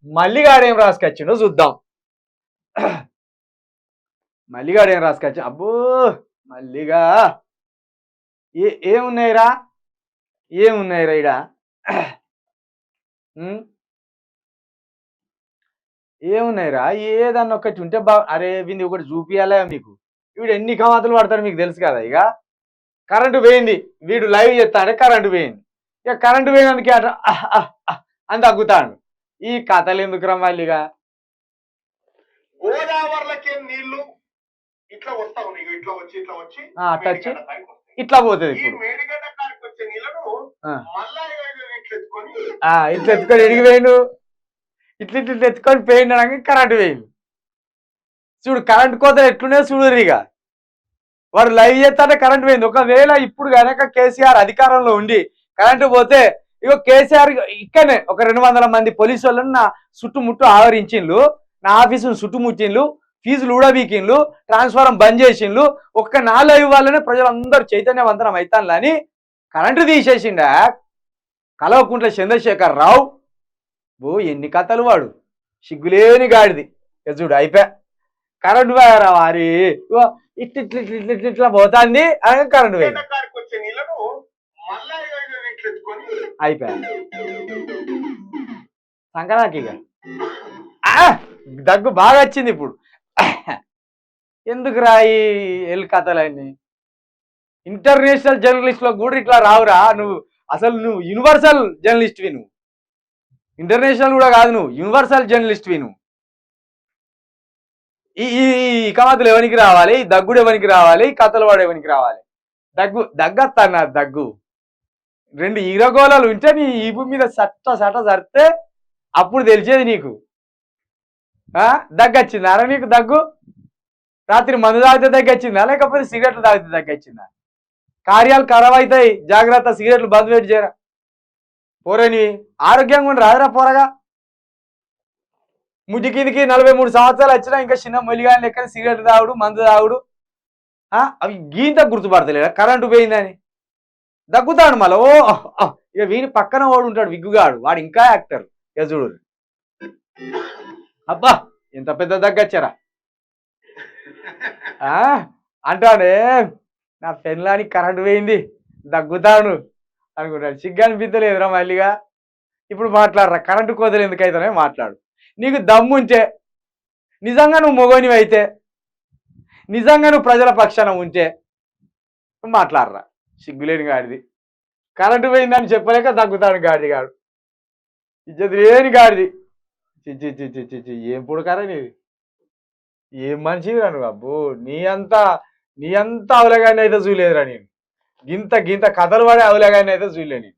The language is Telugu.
మల్లిగాడు ఏం రాసుకొచ్చిండో చూద్దాం. మల్లిగాడు ఏం రాసుకొచ్చి అబ్బో మల్లిగా ఏమున్నాయిరా ఏమున్నాయిరా ఇడ ఏమున్నాయిరా ఏదన్నా ఒకటి ఉంటే అరే వీడిని ఒకటి చూపియాలే మీకు. వీడు ఎన్ని కమాతలు పడతాడు మీకు తెలుసు కదా. ఇక కరెంటు పోయింది, వీడు లైవ్ చేస్తాడే కరెంటు పోయింది. ఇక కరెంటు పోయినందుకే అట అని తగ్గుతాడు. ఈ కథలు ఎందుకురా మళ్ళీగా. గోదావరిలోకి నీళ్లు ఇట్లా వస్తా ఉన్నాయి, ఇట్లా వచ్చి ఇట్లా వచ్చి అట్లా వచ్చి ఇట్లా పోతుంది. ఇప్పుడు మేడిగడ్డ కాడికి వచ్చే నీళ్లను మళ్ళా ఇట్లా ఎత్తుకొని ఎడిగిపోయిండు, ఇట్లా ఇట్లా ఎత్తుకొని పోయిండు అనగా కరెంటు పోయింది. చూడు కరెంటు కోత ఎట్లునే చూడు. ఇక వాడు లైవ్ చేస్తాడే కరెంటు పోయింది. ఒకవేళ ఇప్పుడు కనుక కేసీఆర్ అధికారంలో ఉండి కరెంటు పోతే ఇగో కేసీఆర్ ఇక్కడనే ఒక 200 మంది పోలీసు వాళ్ళని నా చుట్టుముట్టు ఆవరించిండ్లు, నా ఆఫీసును చుట్టుముట్టిండ్లు, ఫీజులు ఊడబీకిండ్లు, ట్రాన్స్ఫారం బంద్ చేసిండ్లు. ఒక్క నా లైవ్ వాళ్ళనే ప్రజలందరూ చైతన్యవంతనం అవుతాను అని కరెంటు తీసేసిండా కల్వకుంట్ల చంద్రశేఖర్ రావు. ఎన్ని కథలు వాడు, సిగ్గులేని గాడిది. చూడు అయిపోయా కరెంటు పోయారా వారి ఇట్లా పోతాంది అని కరెంటు పోయింది. అయిపోయా సంక్రాంతికి దగ్గు బాగా వచ్చింది ఇప్పుడు. ఎందుకు రాయి ఎల్ కథలన్నీ ఇంటర్నేషనల్ జర్నలిస్ట్ లో కూడా ఇట్లా రావురా. నువ్వు యూనివర్సల్ జర్నలిస్ట్వి, నువ్వు ఇంటర్నేషనల్ కూడా కాదు, నువ్వు యూనివర్సల్ జర్నలిస్ట్వి. నువ్వు ఈ కమాతలు ఎవరికి రావాలి, ఈ దగ్గుడు ఎవరికి రావాలి, ఈ కథలు వాడు ఎవరికి రావాలి. దగ్గత్తా దగ్గు 2 ఈరగోళాలు ఉంటే నీ ఈపు మీద సట సరితే అప్పుడు తెలిసేది నీకు. దగ్గొచ్చిందా అరే నీకు? దగ్గు రాత్రి మందు తాగితే దగ్గొచ్చిందా, లేకపోతే సిగరెట్లు తాగితే దగ్గొచ్చిందా? కార్యాలు ఖరాబ్ అవుతాయి, జాగ్రత్త. సిగరెట్లు బంద్ పెట్టి చేయరా పోరేని. ఆరోగ్యంగా ఉండి రాదురా పోరగా. ముడ్డి కిందికి 43 సంవత్సరాలు వచ్చినా ఇంకా చిన్న మొలిగాని లెక్కన సిగరెట్ తాగుడు, మందు తాగుడు. అవి గీంత గుర్తుపడతలేదా కరెంటు పోయిందని? దగ్గుతాడు మళ్ళీ. ఇక వీని పక్కన వాడు ఉంటాడు విగ్గుగాడు, వాడు ఇంకా యాక్టర్. ఇక చూడు అబ్బా ఎంత పెద్ద దగ్గచ్చారా అంటాడే. నా పెన్లానికి కరెంటు పోయింది దగ్గుతాను అనుకుంటాడు. సిగ్గు అనిపించలేదురా మళ్ళీగా. ఇప్పుడు మాట్లాడరా, కరెంటు కోతలు ఎందుకు అవుతానే మాట్లాడు. నీకు దమ్ముంటే, నిజంగా నువ్వు మొగోనివి అయితే, నిజంగా నువ్వు ప్రజల పక్షాన ఉంటే మాట్లాడరా. సిగ్గులేని గాడిది. కరెంటు పోయిందని చెప్పలేక దగ్గుతాడు గాడిది గాడు. ఇజ్జత్ లేని గాడిది. చిచ్చి ఏం పుడకారా నీది, ఏం మనిషిరా నువ్వు. అబ్బో నీ అంతా అవలగాన్ని అయితే చూడలేదురా నేను. గింత కథలు పడే అవలగాన్ని అయితే చూడలే నేను.